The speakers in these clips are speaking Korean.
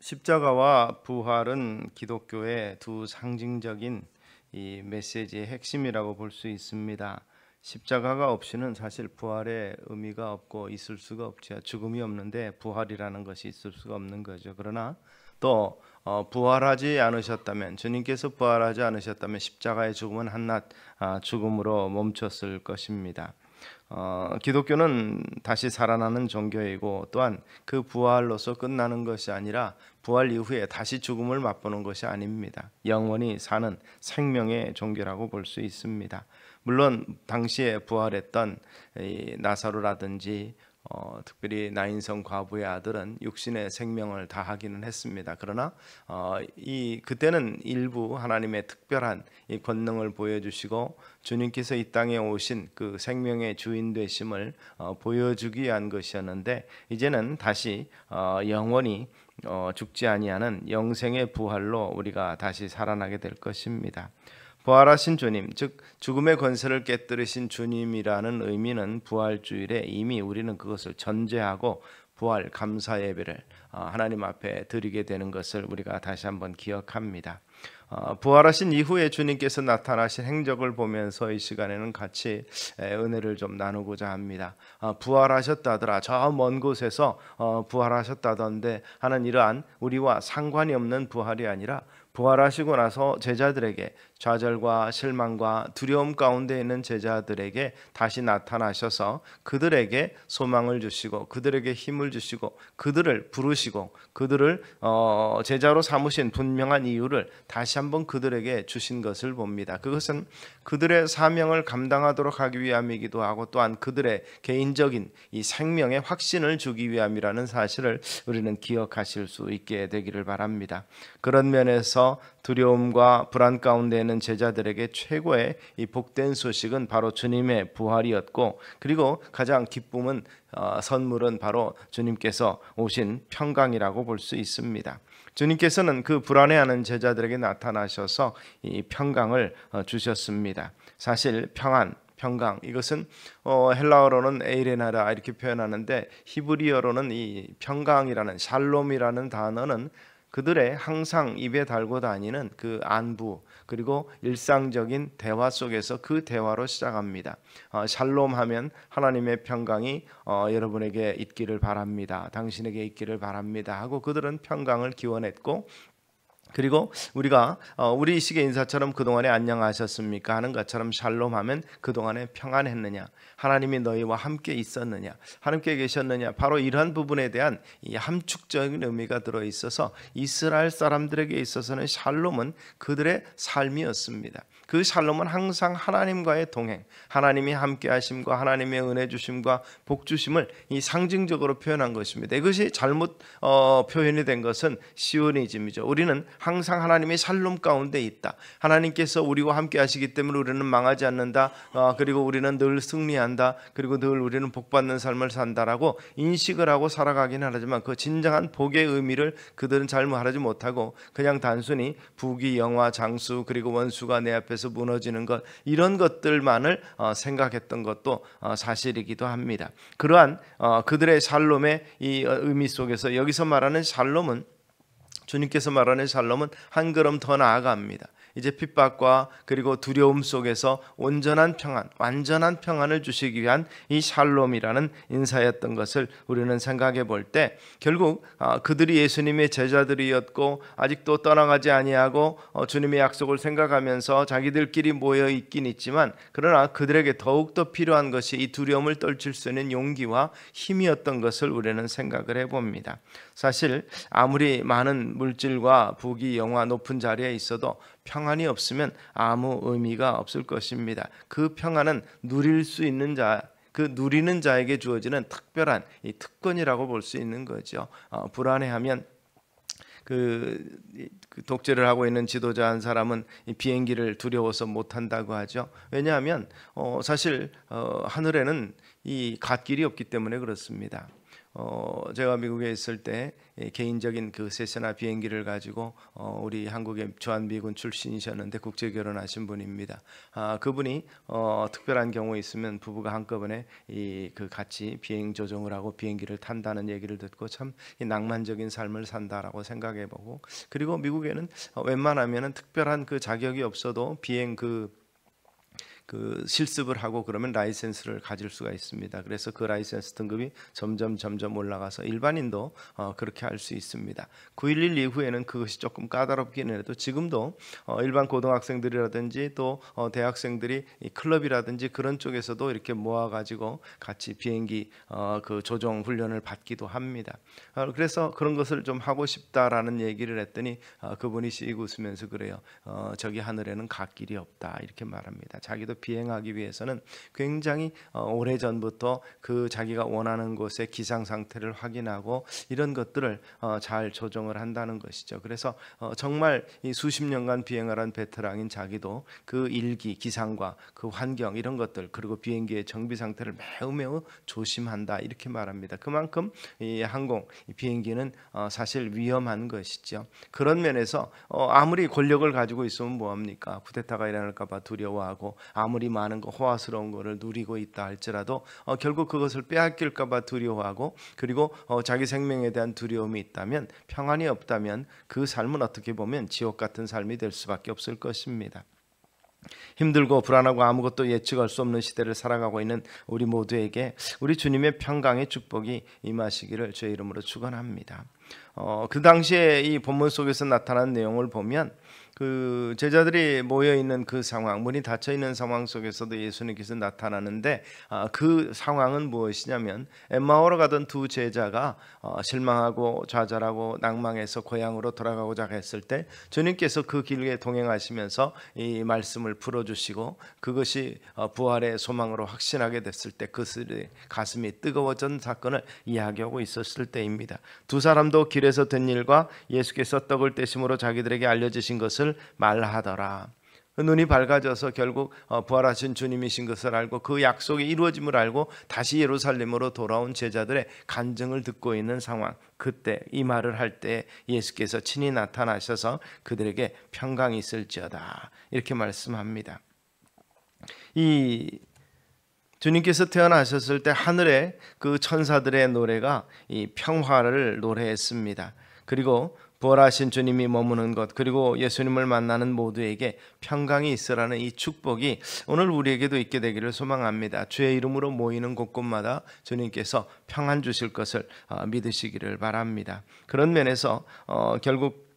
십자가와 부활은 기독교의 두 상징적인 이 메시지의 핵심이라고 볼 수 있습니다. 십자가가 없이는 사실 부활의 의미가 없고 있을 수가 없죠. 죽음이 없는데 부활이라는 것이 있을 수가 없는 거죠. 그러나 또 부활하지 않으셨다면, 주님께서 부활하지 않으셨다면 십자가의 죽음은 한낱 죽음으로 멈췄을 것입니다. 기독교는 다시 살아나는 종교이고, 또한 그 부활로서 끝나는 것이 아니라 부활 이후에 다시 죽음을 맛보는 것이 아닙니다. 영원히 사는 생명의 종교라고 볼 수 있습니다. 물론 당시에 부활했던 이 나사로라든지 특별히 나인성 과부의 아들은 육신의 생명을 다하기는 했습니다. 그러나 그때는 일부 하나님의 특별한 이 권능을 보여주시고 주님께서 이 땅에 오신 그 생명의 주인 되심을 보여주기 위한 것이었는데, 이제는 다시 영원히 죽지 아니하는 영생의 부활로 우리가 다시 살아나게 될 것입니다. 부활하신 주님, 즉 죽음의 권세를 깨뜨리신 주님이라는 의미는 부활주일에 이미 우리는 그것을 전제하고 부활 감사 예배를 하나님 앞에 드리게 되는 것을 우리가 다시 한번 기억합니다. 부활하신 이후에 주님께서 나타나신 행적을 보면서 이 시간에는 같이 은혜를 좀 나누고자 합니다. 부활하셨다더라, 저 먼 곳에서 부활하셨다던데 하는 이러한 우리와 상관이 없는 부활이 아니라, 부활하시고 나서 제자들에게, 좌절과 실망과 두려움 가운데 있는 제자들에게 다시 나타나셔서 그들에게 소망을 주시고 그들에게 힘을 주시고 그들을 부르시고 그들을 제자로 삼으신 분명한 이유를 다시 한번 그들에게 주신 것을 봅니다. 그것은 그들의 사명을 감당하도록 하기 위함이기도 하고, 또한 그들의 개인적인 이 생명의 확신을 주기 위함이라는 사실을 우리는 기억하실 수 있게 되기를 바랍니다. 그런 면에서 두려움과 불안 가운데 있는 제자들에게 최고의 이 복된 소식은 바로 주님의 부활이었고, 그리고 가장 기쁨은 선물은 바로 주님께서 오신 평강이라고 볼 수 있습니다. 주님께서는 그 불안해하는 제자들에게 나타나셔서 이 평강을 주셨습니다. 사실 평강, 이것은 헬라어로는 에이레나라 이렇게 표현하는데, 히브리어로는 이 평강이라는 샬롬이라는 단어는 그들의 항상 입에 달고 다니는 그 안부, 그리고 일상적인 대화 속에서 그 대화로 시작합니다. 샬롬 하면 하나님의 평강이 여러분에게 있기를 바랍니다, 당신에게 있기를 바랍니다 하고 그들은 평강을 기원했고, 그리고 우리가 우리 시계 인사처럼 그동안에 안녕하셨습니까 하는 것처럼 샬롬하면 그동안에 평안했느냐, 하나님이 너희와 함께 있었느냐, 함께 계셨느냐, 바로 이러한 부분에 대한 이 함축적인 의미가 들어있어서 이스라엘 사람들에게 있어서는 샬롬은 그들의 삶이었습니다. 그 샬롬은 항상 하나님과의 동행, 하나님이 함께 하심과 하나님의 은혜 주심과 복 주심을 이 상징적으로 표현한 것입니다. 이것이 잘못 표현이 된 것은 시오니즘이죠. 우리는 항상 하나님의 샬롬 가운데 있다, 하나님께서 우리와 함께 하시기 때문에 우리는 망하지 않는다, 그리고 우리는 늘 승리한다, 그리고 늘 우리는 복받는 삶을 산다라고 인식을 하고 살아가긴 하지만, 그 진정한 복의 의미를 그들은 잘 말하지 못하고 그냥 단순히 부귀 영화 장수, 그리고 원수가 내 앞에서 무너지는 것, 이런 것들만을 생각했던 것도 사실이기도 합니다. 그러한 그들의 샬롬의 이 의미 속에서 여기서 말하는 샬롬은, 주님께서 말하는 샬롬은 한 걸음 더 나아갑니다. 이제 핍박과 그리고 두려움 속에서 온전한 평안, 완전한 평안을 주시기 위한 이 샬롬이라는 인사였던 것을 우리는 생각해 볼 때, 결국 그들이 예수님의 제자들이었고 아직도 떠나가지 아니하고 주님의 약속을 생각하면서 자기들끼리 모여 있긴 있지만, 그러나 그들에게 더욱더 필요한 것이 이 두려움을 떨칠 수 있는 용기와 힘이었던 것을 우리는 생각을 해봅니다. 사실 아무리 많은 물질과 부귀 영화 높은 자리에 있어도 평안이 없으면 아무 의미가 없을 것입니다. 그 평안은 누릴 수 있는 자, 그 누리는 자에게 주어지는 특별한 이 특권이라고 볼 수 있는 거죠. 불안해하면 그 독재를 하고 있는 지도자 한 사람은 이 비행기를 두려워서 못 한다고 하죠. 왜냐하면 사실 하늘에는 이 갓길이 없기 때문에 그렇습니다. 제가 미국에 있을 때 개인적인 그 세세나 비행기를 가지고 우리 한국의 주한미군 출신이셨는데 국제 결혼하신 분입니다. 그분이 특별한 경우 있으면 부부가 한꺼번에 그 같이 비행 조종을 하고 비행기를 탄다는 얘기를 듣고 참 낭만적인 삶을 산다라고 생각해보고, 그리고 미국에는 웬만하면은 특별한 그 자격이 없어도 비행 그 실습을 하고 그러면 라이센스를 가질 수가 있습니다. 그래서 그 라이센스 등급이 점점 올라가서 일반인도 그렇게 할 수 있습니다. 9.11 이후에는 그것이 조금 까다롭기는 해도 지금도 일반 고등학생들이라든지 또 대학생들이 클럽이라든지 그런 쪽에서도 이렇게 모아가지고 같이 비행기 그 조종 훈련을 받기도 합니다. 그래서 그런 것을 좀 하고 싶다라는 얘기를 했더니 그분이 씩 웃으면서 그래요. 저기 하늘에는 갓길이 없다 이렇게 말합니다. 자기도 비행하기 위해서는 굉장히 오래전부터 그 자기가 원하는 곳의 기상 상태를 확인하고 이런 것들을 잘 조정을 한다는 것이죠. 그래서 정말 이 수십 년간 비행을 한 베테랑인 자기도 그 일기, 기상과 그 환경 이런 것들, 그리고 비행기의 정비 상태를 매우 조심한다 이렇게 말합니다. 그만큼 이 비행기는 사실 위험한 것이죠. 그런 면에서 아무리 권력을 가지고 있으면 뭐합니까? 쿠데타가 일어날까 봐 두려워하고, 아무리 많은 거 호화스러운 거를 누리고 있다 할지라도 결국 그것을 빼앗길까 봐 두려워하고, 그리고 자기 생명에 대한 두려움이 있다면, 평안이 없다면 그 삶은 어떻게 보면 지옥 같은 삶이 될 수밖에 없을 것입니다. 힘들고 불안하고 아무것도 예측할 수 없는 시대를 살아가고 있는 우리 모두에게 우리 주님의 평강의 축복이 임하시기를 주의 이름으로 축원합니다. 그 당시에 이 본문 속에서 나타난 내용을 보면 그 제자들이 모여 있는 그 상황, 문이 닫혀 있는 상황 속에서도 예수님께서 나타나는데, 그 상황은 무엇이냐면 엠마오로 가던 두 제자가 실망하고 좌절하고 낭망해서 고향으로 돌아가고자 했을 때 주님께서 그 길에 동행하시면서 이 말씀을 풀어주시고, 그것이 부활의 소망으로 확신하게 됐을 때 그들의 가슴이 뜨거워진 사건을 이야기하고 있었을 때입니다. 두 사람도 길에서 된 일과 예수께서 떡을 떼심으로 자기들에게 알려주신 것을 말하더라. 눈이 밝아져서 결국 부활하신 주님이신 것을 알고 그 약속이 이루어짐을 알고 다시 예루살렘으로 돌아온 제자들의 간증을 듣고 있는 상황, 그때 이 말을 할 때 예수께서 친히 나타나셔서 그들에게 평강이 있을지어다 이렇게 말씀합니다. 이 주님께서 태어나셨을 때 하늘의 그 천사들의 노래가 이 평화를 노래했습니다. 그리고 부활하신 주님이 머무는 것, 그리고 예수님을 만나는 모두에게 평강이 있으라는 이 축복이 오늘 우리에게도 있게 되기를 소망합니다. 주의 이름으로 모이는 곳곳마다 주님께서 평안 주실 것을 믿으시기를 바랍니다. 그런 면에서 결국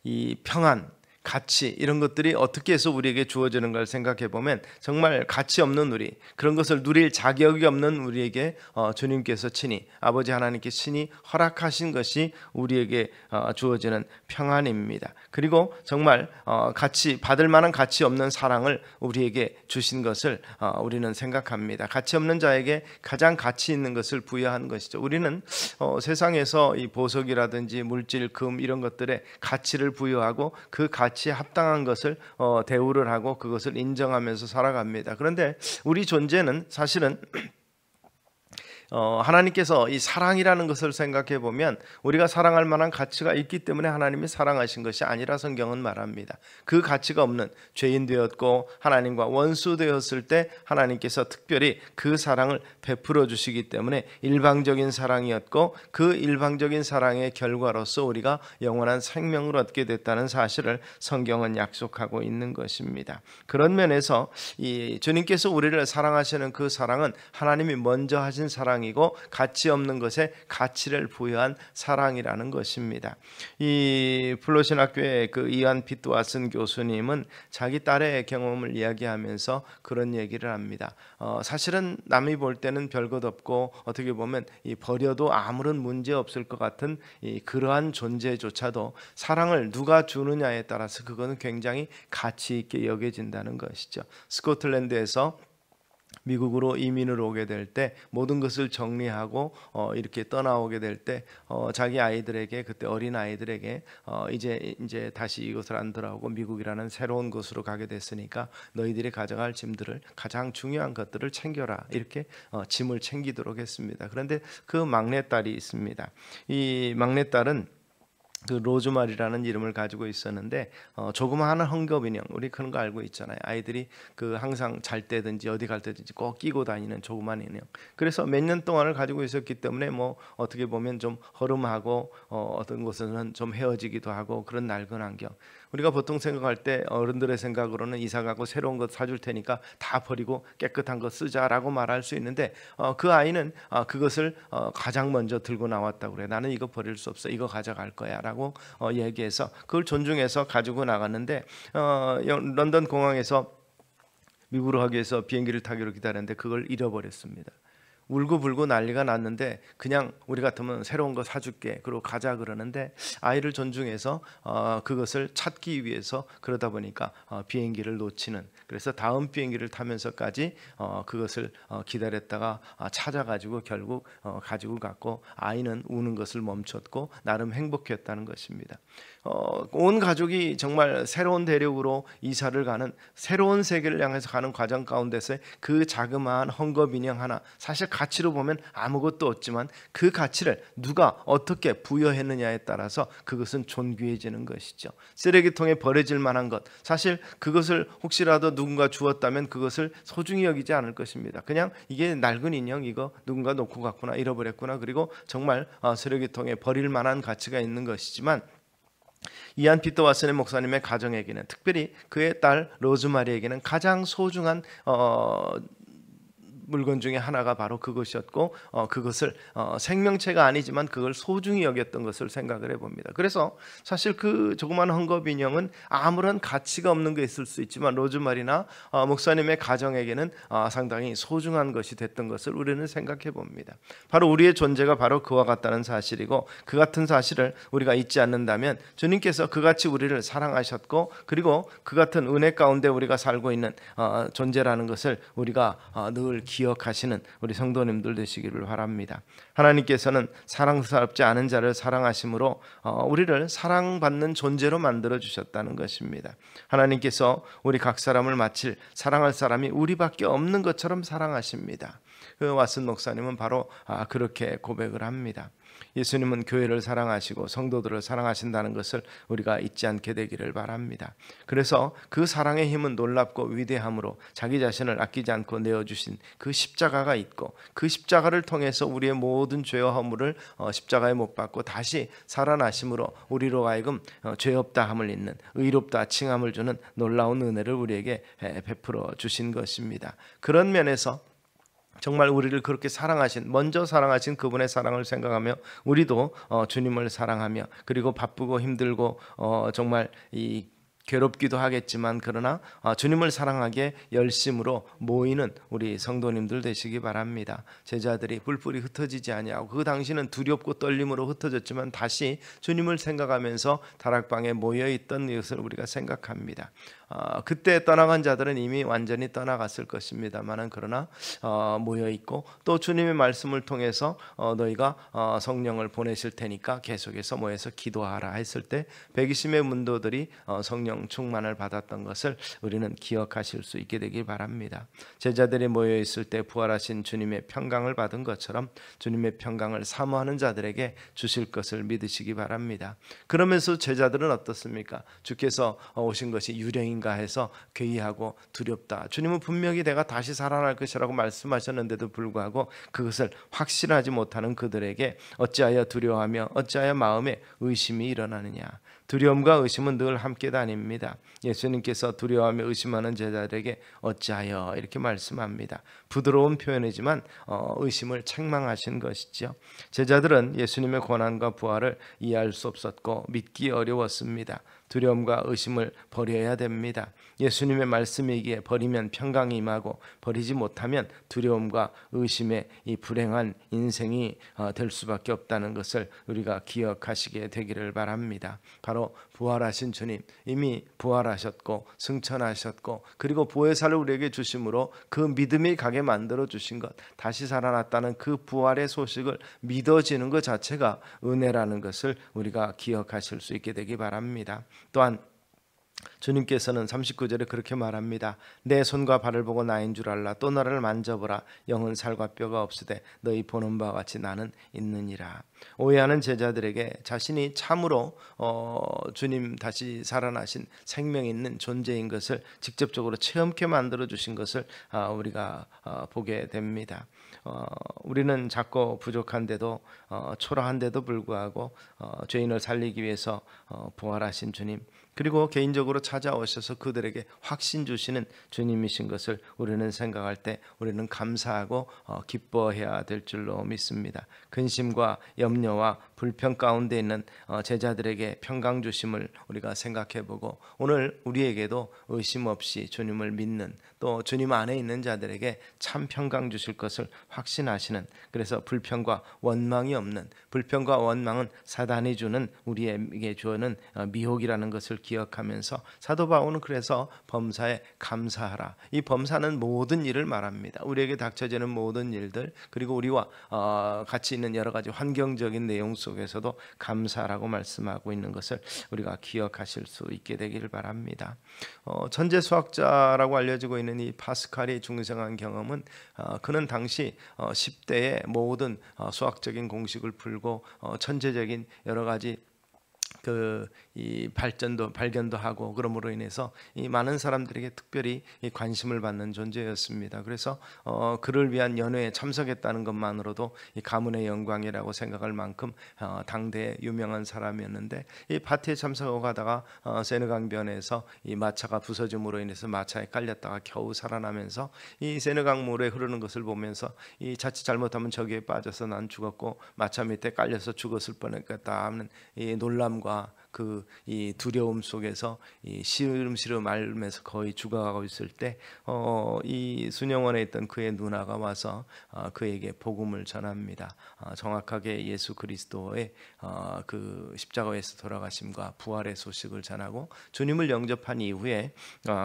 이 평안, 가치 이런 것들이 어떻게 해서 우리에게 주어지는 걸 생각해 보면 정말 가치 없는 우리, 그런 것을 누릴 자격이 없는 우리에게 주님께서 친히, 아버지 하나님께 친히 허락하신 것이 우리에게 주어지는 평안입니다. 그리고 정말 가치 받을 만한 가치 없는 사랑을 우리에게 주신 것을 우리는 생각합니다. 가치 없는 자에게 가장 가치 있는 것을 부여한 것이죠. 우리는 세상에서 이 보석이라든지 물질, 금 이런 것들에 가치를 부여하고 그 가치에 합당한 것을 대우를 하고 그것을 인정하면서 살아갑니다. 그런데 우리 존재는 사실은 하나님께서 이 사랑이라는 것을 생각해 보면 우리가 사랑할 만한 가치가 있기 때문에 하나님이 사랑하신 것이 아니라 성경은 말합니다. 그 가치가 없는 죄인 되었고 하나님과 원수 되었을 때 하나님께서 특별히 그 사랑을 베풀어 주시기 때문에 일방적인 사랑이었고, 그 일방적인 사랑의 결과로서 우리가 영원한 생명을 얻게 됐다는 사실을 성경은 약속하고 있는 것입니다. 그런 면에서 이 주님께서 우리를 사랑하시는 그 사랑은 하나님이 먼저 하신 사랑, 이고 가치 없는 것에 가치를 부여한 사랑이라는 것입니다. 이 플로신학교의 그 이안 피트와슨 교수님은 자기 딸의 경험을 이야기하면서 그런 얘기를 합니다. 사실은 남이 볼 때는 별것 없고 어떻게 보면 이 버려도 아무런 문제 없을 것 같은 그러한 존재조차도 사랑을 누가 주느냐에 따라서 그거는 굉장히 가치 있게 여겨진다는 것이죠. 스코틀랜드에서 미국으로 이민을 오게 될 때 모든 것을 정리하고 이렇게 떠나오게 될 때 자기 아이들에게, 그때 어린 아이들에게 이제 다시 이곳을 안 돌아오고 미국이라는 새로운 곳으로 가게 됐으니까 너희들이 가져갈 짐들을, 가장 중요한 것들을 챙겨라, 이렇게 짐을 챙기도록 했습니다. 그런데 그 막내딸이 있습니다. 이 막내딸은 그 로즈마리라는 이름을 가지고 있었는데 조그마한 헝겊인형, 우리 그런 거 알고 있잖아요. 아이들이 그 항상 잘 때든지 어디 갈 때든지 꼭 끼고 다니는 조그만 인형. 그래서 몇 년 동안을 가지고 있었기 때문에 뭐 어떻게 보면 좀 허름하고 어떤 곳에서는 좀 헤어지기도 하고 그런 낡은 안경. 우리가 보통 생각할 때 어른들의 생각으로는 이사 가고 새로운 것 사줄 테니까 다 버리고 깨끗한 거 쓰자라고 말할 수 있는데 그 아이는 그것을 가장 먼저 들고 나왔다고 그래. 나는 이거 버릴 수 없어, 이거 가져갈 거야라고 얘기해서 그걸 존중해서 가지고 나갔는데 런던 공항에서 미국으로 가기 위해서 비행기를 타기로 기다렸는데 그걸 잃어버렸습니다. 울고불고 난리가 났는데 그냥 우리 같으면 새로운 거 사줄게, 그리고 가자 그러는데 아이를 존중해서 그것을 찾기 위해서, 그러다 보니까 비행기를 놓치는, 그래서 다음 비행기를 타면서까지 그것을 기다렸다가 찾아가지고 결국 가지고 갔고, 아이는 우는 것을 멈췄고 나름 행복했다는 것입니다. 온 가족이 정말 새로운 대륙으로 이사를 가는, 새로운 세계를 향해서 가는 과정 가운데서 그 자그마한 헝겊 인형 하나, 사실 가치로 보면 아무것도 없지만 그 가치를 누가 어떻게 부여했느냐에 따라서 그것은 존귀해지는 것이죠. 쓰레기통에 버려질 만한 것, 사실 그것을 혹시라도 누군가 주었다면 그것을 소중히 여기지 않을 것입니다. 그냥 이게 낡은 인형, 이거 누군가 놓고 갔구나, 잃어버렸구나, 그리고 정말 쓰레기통에 버릴 만한 가치가 있는 것이지만 이안 피터 왓슨의 목사님의 가정에게는, 특별히 그의 딸 로즈마리에게는 가장 소중한 물건 중에 하나가 바로 그것이었고 그것을 생명체가 아니지만 그걸 소중히 여겼던 것을 생각을 해봅니다. 그래서 사실 그 조그만 헝겊 인형은 아무런 가치가 없는 게 있을 수 있지만 로즈마리나 목사님의 가정에게는 상당히 소중한 것이 됐던 것을 우리는 생각해 봅니다. 바로 우리의 존재가 바로 그와 같다는 사실이고, 그 같은 사실을 우리가 잊지 않는다면 주님께서 그같이 우리를 사랑하셨고, 그리고 그 같은 은혜 가운데 우리가 살고 있는 존재라는 것을 우리가 늘 기억하시는 우리 성도님들 되시기를 바랍니다. 하나님께서는 사랑스럽지 않은 자를 사랑하심으로 우리를 사랑받는 존재로 만들어 주셨다는 것입니다. 하나님께서 우리 각 사람을 마치 사랑할 사람이 우리밖에 없는 것처럼 사랑하십니다. 그 왓슨 목사님은 바로 그렇게 고백을 합니다. 예수님은 교회를 사랑하시고 성도들을 사랑하신다는 것을 우리가 잊지 않게 되기를 바랍니다. 그래서 그 사랑의 힘은 놀랍고 위대함으로 자기 자신을 아끼지 않고 내어주신 그 십자가가 있고, 그 십자가를 통해서 우리의 모든 죄와 허물을 십자가에 못 박고 다시 살아나심으로 우리로 하여금 죄 없다 함을 잇는, 의롭다 칭함을 주는 놀라운 은혜를 우리에게 베풀어 주신 것입니다. 그런 면에서 정말 우리를 그렇게 사랑하신, 먼저 사랑하신 그분의 사랑을 생각하며 우리도 주님을 사랑하며, 그리고 바쁘고 힘들고 정말 이 괴롭기도 하겠지만 그러나 주님을 사랑하기에 열심으로 모이는 우리 성도님들 되시기 바랍니다. 제자들이 뿔뿔이 흩어지지 아니하고, 그 당시는 두렵고 떨림으로 흩어졌지만 다시 주님을 생각하면서 다락방에 모여있던 이것을 우리가 생각합니다. 그때 떠나간 자들은 이미 완전히 떠나갔을 것입니다만은 그러나 모여있고, 또 주님의 말씀을 통해서 너희가 성령을 보내실 테니까 계속해서 모여서 기도하라 했을 때 120의 문도들이 성령 충만을 받았던 것을 우리는 기억하실 수 있게 되길 바랍니다. 제자들이 모여있을 때 부활하신 주님의 평강을 받은 것처럼 주님의 평강을 사모하는 자들에게 주실 것을 믿으시기 바랍니다. 그러면서 제자들은 어떻습니까? 주께서 오신 것이 유령인가 해서 괴이하고 두렵다. 주님은 분명히 내가 다시 살아날 것이라고 말씀하셨는데도 불구하고 그것을 확신하지 못하는 그들에게 어찌하여 두려워하며 어찌하여 마음에 의심이 일어나느냐. 두려움과 의심은 늘 함께 다닙니다. 예수님께서 두려워하며 의심하는 제자들에게 어찌하여 이렇게 말씀합니다. 부드러운 표현이지만 의심을 책망하신 것이죠. 제자들은 예수님의 고난과 부활을 이해할 수 없었고 믿기 어려웠습니다. 두려움과 의심을 버려야 됩니다. 예수님의 말씀이기에 버리면 평강이 임하고, 버리지 못하면 두려움과 의심의 이 불행한 인생이 될 수밖에 없다는 것을 우리가 기억하시게 되기를 바랍니다. 바로 바로 부활하신 주님, 이미 부활하셨고 승천하셨고 그리고 보혜사를 우리에게 주심으로 그 믿음이 가게 만들어 주신 것, 다시 살아났다는 그 부활의 소식을 믿어지는 것 자체가 은혜라는 것을 우리가 기억하실 수 있게 되기 바랍니다. 또한 주님께서는 39절에 그렇게 말합니다. 내 손과 발을 보고 나인 줄 알라. 또 너를 만져보라. 영은 살과 뼈가 없으되 너희 보는 바와 같이 나는 있느니라. 오해하는 제자들에게 자신이 참으로 주님 다시 살아나신 생명 있는 존재인 것을 직접적으로 체험케 만들어 주신 것을 우리가 보게 됩니다. 우리는 작고 부족한데도 초라한데도 불구하고 죄인을 살리기 위해서 부활하신 주님, 그리고 개인적으로 찾아오셔서 그들에게 확신 주시는 주님이신 것을 우리는 생각할 때 우리는 감사하고 기뻐해야 될 줄로 믿습니다. 근심과 염려와 불평 가운데 있는 제자들에게 평강 주심을 우리가 생각해보고 오늘 우리에게도 의심 없이 주님을 믿는, 또 주님 안에 있는 자들에게 참 평강 주실 것을 확신하시는, 그래서 불평과 원망이 없는, 불평과 원망은 사단이 주는, 우리에게 주는 미혹이라는 것을 기억하면서 사도 바울은 그래서 범사에 감사하라, 이 범사는 모든 일을 말합니다. 우리에게 닥쳐지는 모든 일들, 그리고 우리와 같이 있는 여러 가지 환경적인 내용 속에서도 감사라고 말씀하고 있는 것을 우리가 기억하실 수 있게 되기를 바랍니다. 천재 수학자라고 알려지고 있는 이 파스칼이 중생한 경험은 그는 당시 10대의 모든 수학적인 공식을 풀고 천재적인 여러 가지 이 발견도 하고, 그러므로 인해서 이 많은 사람들에게 특별히 이 관심을 받는 존재였습니다. 그래서 그를 위한 연회에 참석했다는 것만으로도 이 가문의 영광이라고 생각할 만큼 당대의 유명한 사람이었는데, 이 파티에 참석하고 가다가 세느강변에서 이 마차가 부서짐으로 인해서 마차에 깔렸다가 겨우 살아나면서 이 세느강 물에 흐르는 것을 보면서 이 자칫 잘못하면 저기에 빠져서 난 죽었고 마차 밑에 깔려서 죽었을 뻔했겠다 하는 이 놀람과 이 두려움 속에서 이 시름시름 앓으면서 거의 죽어가고 있을 때 이 순영원에 있던 그의 누나가 와서 그에게 복음을 전합니다. 정확하게 예수 그리스도의 그 십자가에서 돌아가심과 부활의 소식을 전하고, 주님을 영접한 이후에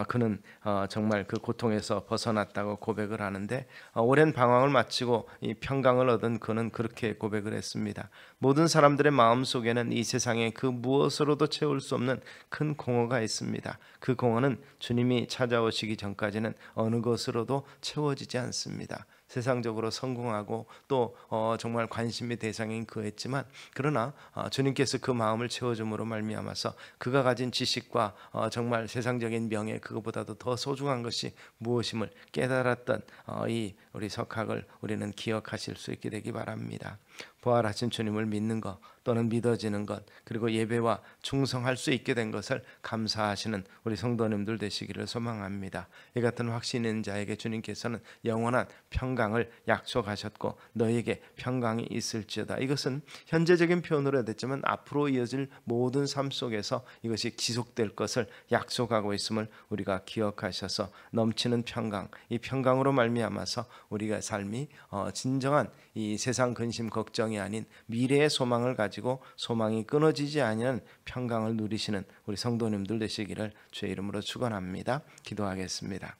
그는 정말 그 고통에서 벗어났다고 고백을 하는데, 오랜 방황을 마치고 이 평강을 얻은 그는 그렇게 고백을 했습니다. 모든 사람들의 마음 속에는 이 세상에 그 무엇으로도 채울 수 없는 큰 공허가 있습니다. 그 공허는 주님이 찾아오시기 전까지는 어느 것으로도 채워지지 않습니다. 세상적으로 성공하고 또 정말 관심의 대상인 그였지만, 그러나 주님께서 그 마음을 채워줌으로 말미암아서 그가 가진 지식과 정말 세상적인 명예, 그것보다도 더 소중한 것이 무엇임을 깨달았던 이 우리 석학을 우리는 기억하실 수 있게 되기 바랍니다. 부활하신 주님을 믿는 것, 또는 믿어지는 것, 그리고 예배와 충성할 수 있게 된 것을 감사하시는 우리 성도님들 되시기를 소망합니다. 이 같은 확신 있는 자에게 주님께서는 영원한 평강을 약속하셨고 너희에게 평강이 있을지어다. 이것은 현재적인 표현으로 됐지만 앞으로 이어질 모든 삶 속에서 이것이 지속될 것을 약속하고 있음을 우리가 기억하셔서 넘치는 평강, 이 평강으로 말미암아서 우리가 삶이 진정한 이 세상 근심 걱정이 아닌 미래의 소망을 가지고 소망이 끊어지지 않는 평강을 누리시는 우리 성도님들 되시기를 주의 이름으로 축원합니다. 기도하겠습니다.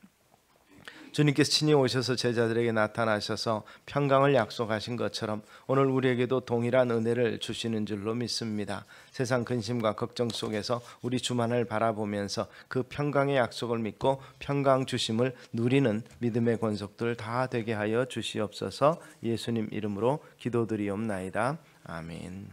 주님께서 친히 오셔서 제자들에게 나타나셔서 평강을 약속하신 것처럼 오늘 우리에게도 동일한 은혜를 주시는 줄로 믿습니다. 세상 근심과 걱정 속에서 우리 주만을 바라보면서 그 평강의 약속을 믿고 평강 주심을 누리는 믿음의 권속들 다 되게 하여 주시옵소서. 예수님 이름으로 기도드리옵나이다. 아멘.